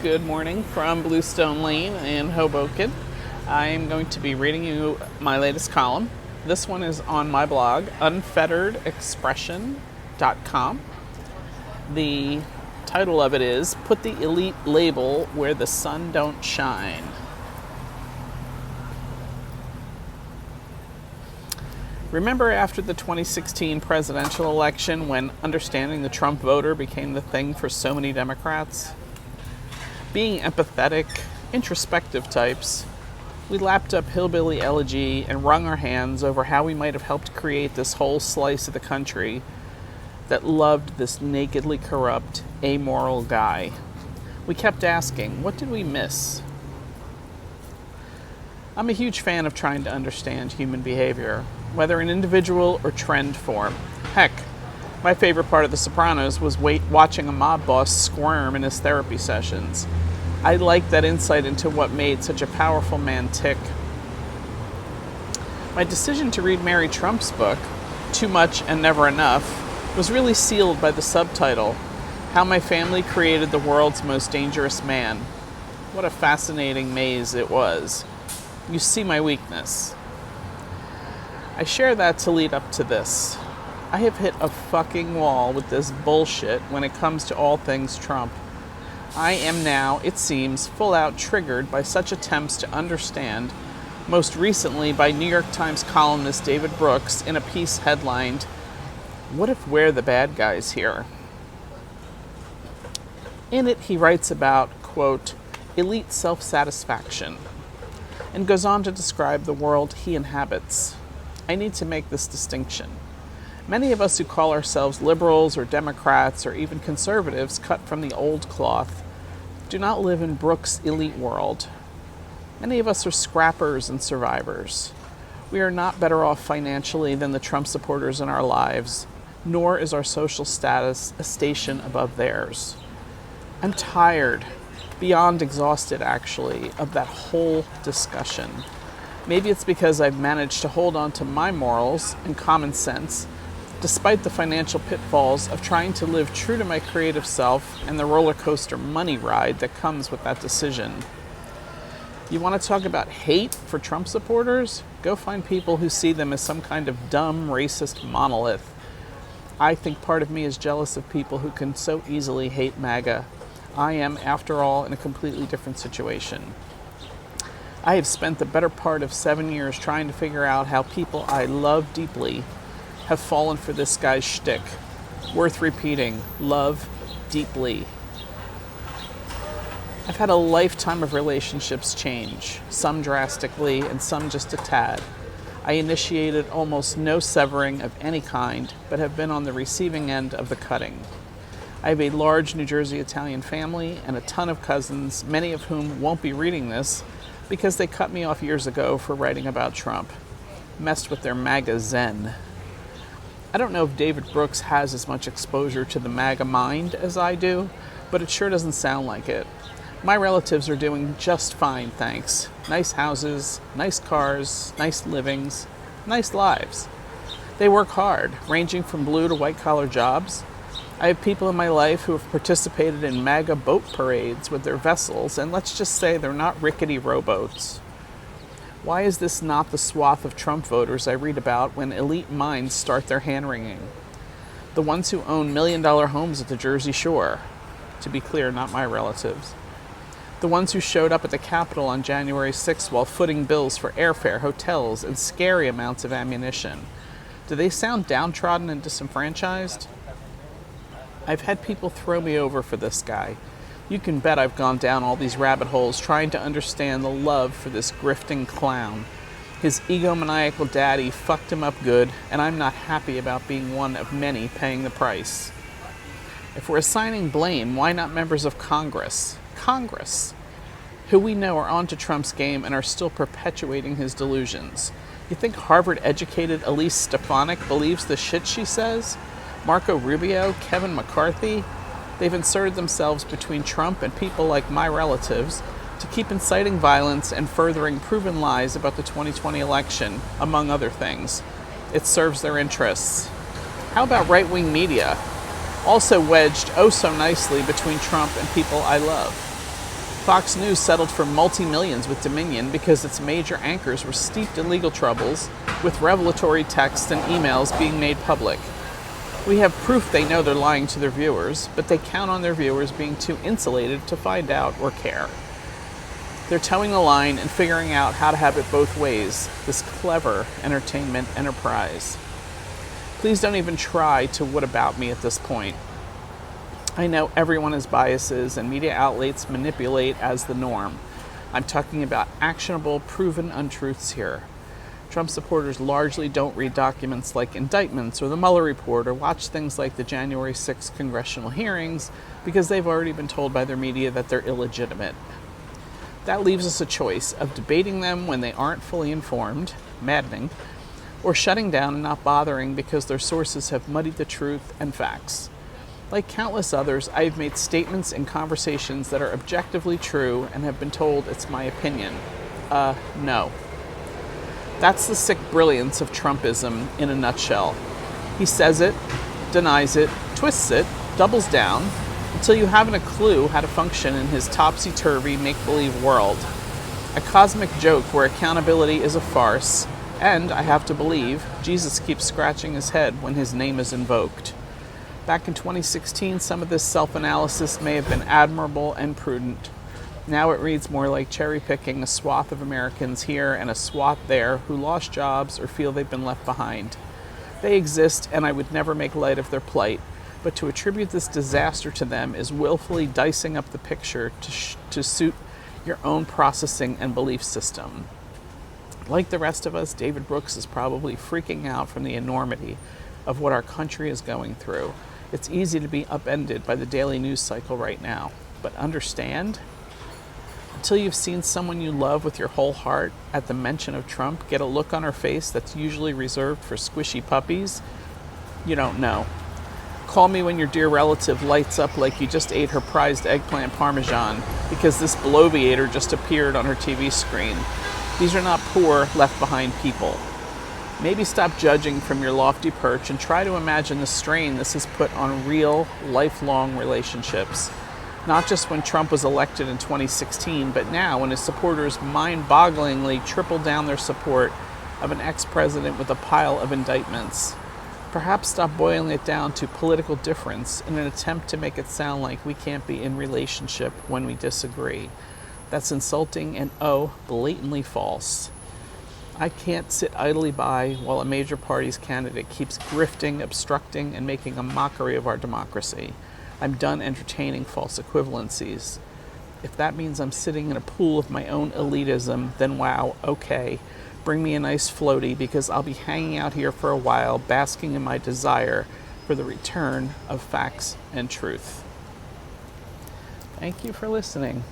Good morning from Bluestone Lane in Hoboken. I'm going to be reading you my latest column. This one is on my blog, unfetteredexpression.com. The title of it is, Put the Elite Label Where the Sun Don't Shine. Remember after the 2016 presidential election when understanding the Trump voter became the thing for so many Democrats? Being empathetic, introspective types, we lapped up hillbilly elegy and wrung our hands over how we might have helped create this whole slice of the country that loved this nakedly corrupt, amoral guy. We kept asking, what did we miss? I'm a huge fan of trying to understand human behavior, whether in individual or trend form. Heck, my favorite part of The Sopranos was watching a mob boss squirm in his therapy sessions. I liked that insight into what made such a powerful man tick. My decision to read Mary Trump's book, Too Much and Never Enough, was really sealed by the subtitle, How My Family Created the World's Most Dangerous Man. What a fascinating maze it was. You see my weakness. I share that to lead up to this. I have hit a fucking wall with this bullshit when it comes to all things Trump. I am now, it seems, full out triggered by such attempts to understand, most recently by New York Times columnist David Brooks in a piece headlined, What if we're the bad guys here? In it, he writes about, quote, elite self-satisfaction, and goes on to describe the world he inhabits. I need to make this distinction. Many of us who call ourselves liberals or Democrats or even conservatives cut from the old cloth do not live in Brooks' elite world. Many of us are scrappers and survivors. We are not better off financially than the Trump supporters in our lives, nor is our social status a station above theirs. I'm tired, beyond exhausted actually, of that whole discussion. Maybe it's because I've managed to hold on to my morals and common sense, despite the financial pitfalls of trying to live true to my creative self and the roller coaster money ride that comes with that decision. You want to talk about hate for Trump supporters? Go find people who see them as some kind of dumb, racist monolith. I think part of me is jealous of people who can so easily hate MAGA. I am, after all, in a completely different situation. I have spent the better part of 7 years trying to figure out how people I love deeply have fallen for this guy's shtick. Worth repeating, love deeply. I've had a lifetime of relationships change, some drastically and some just a tad. I initiated almost no severing of any kind, but have been on the receiving end of the cutting. I have a large New Jersey Italian family and a ton of cousins, many of whom won't be reading this because they cut me off years ago for writing about Trump. Messed with their MAGA zen. I don't know if David Brooks has as much exposure to the MAGA mind as I do, but it sure doesn't sound like it. My relatives are doing just fine, thanks. Nice houses, nice cars, nice livings, nice lives. They work hard, ranging from blue to white-collar jobs. I have people in my life who have participated in MAGA boat parades with their vessels, and let's just say they're not rickety rowboats. Why is this not the swath of Trump voters I read about when elite minds start their hand-wringing? The ones who own million-dollar homes at the Jersey Shore. To be clear, not my relatives. The ones who showed up at the Capitol on January 6th while footing bills for airfare, hotels, and scary amounts of ammunition. Do they sound downtrodden and disenfranchised? I've had people throw me over for this guy. You can bet I've gone down all these rabbit holes trying to understand the love for this grifting clown. His egomaniacal daddy fucked him up good, and I'm not happy about being one of many paying the price. If we're assigning blame, why not members of Congress? Congress, who we know are onto Trump's game and are still perpetuating his delusions. You think Harvard-educated Elise Stefanik believes the shit she says? Marco Rubio, Kevin McCarthy? They've inserted themselves between Trump and people like my relatives to keep inciting violence and furthering proven lies about the 2020 election, among other things. It serves their interests. How about right-wing media? Also wedged oh so nicely between Trump and people I love. Fox News settled for multi-millions with Dominion because its major anchors were steeped in legal troubles, with revelatory texts and emails being made public. We have proof they know they're lying to their viewers, but they count on their viewers being too insulated to find out or care. They're towing the line and figuring out how to have it both ways, this clever entertainment enterprise. Please don't even try to what about me at this point. I know everyone has biases and media outlets manipulate as the norm. I'm talking about actionable, proven untruths here. Trump supporters largely don't read documents like indictments or the Mueller report or watch things like the January 6th congressional hearings because they've already been told by their media that they're illegitimate. That leaves us a choice of debating them when they aren't fully informed, maddening, or shutting down and not bothering because their sources have muddied the truth and facts. Like countless others, I have made statements in conversations that are objectively true and have been told it's my opinion. No. That's the sick brilliance of Trumpism in a nutshell. He says it, denies it, twists it, doubles down, until you haven't a clue how to function in his topsy-turvy make-believe world. A cosmic joke where accountability is a farce, and, I have to believe, Jesus keeps scratching his head when his name is invoked. Back in 2016, some of this self-analysis may have been admirable and prudent. Now it reads more like cherry-picking a swath of Americans here and a swath there who lost jobs or feel they've been left behind. They exist, and I would never make light of their plight, but to attribute this disaster to them is willfully dicing up the picture to suit your own processing and belief system. Like the rest of us, David Brooks is probably freaking out from the enormity of what our country is going through. It's easy to be upended by the daily news cycle right now, but understand, until you've seen someone you love with your whole heart at the mention of Trump get a look on her face that's usually reserved for squishy puppies, you don't know. Call me when your dear relative lights up like you just ate her prized eggplant parmesan because this bloviator just appeared on her TV screen. These are not poor, left-behind people. Maybe stop judging from your lofty perch and try to imagine the strain this has put on real, lifelong relationships. Not just when Trump was elected in 2016, but now when his supporters mind-bogglingly triple down their support of an ex-president with a pile of indictments. Perhaps stop boiling it down to political difference in an attempt to make it sound like we can't be in relationship when we disagree. That's insulting and, blatantly false. I can't sit idly by while a major party's candidate keeps grifting, obstructing, and making a mockery of our democracy. I'm done entertaining false equivalencies. If that means I'm sitting in a pool of my own elitism, then wow, okay. Bring me a nice floaty because I'll be hanging out here for a while, basking in my desire for the return of facts and truth. Thank you for listening.